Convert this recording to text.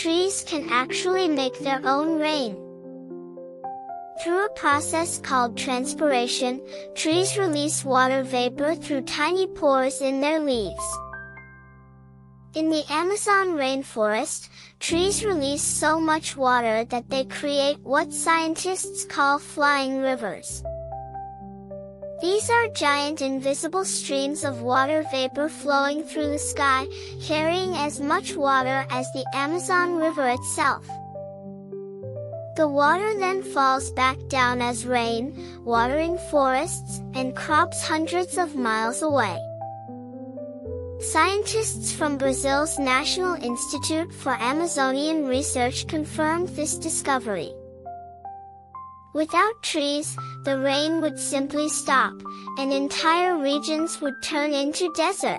trees can actually make their own rain. Through a process called transpiration, trees release water vapor through tiny pores in their leaves. In the Amazon rainforest, trees release so much water that they create what scientists call flying rivers. These are giant invisible streams of water vapor flowing through the sky, carrying as much water as the Amazon River itself. The water then falls back down as rain, watering forests and crops hundreds of miles away. Scientists from Brazil's National Institute for Amazonian Research confirmed this discovery. Without trees, the rain would simply stop, and entire regions would turn into desert.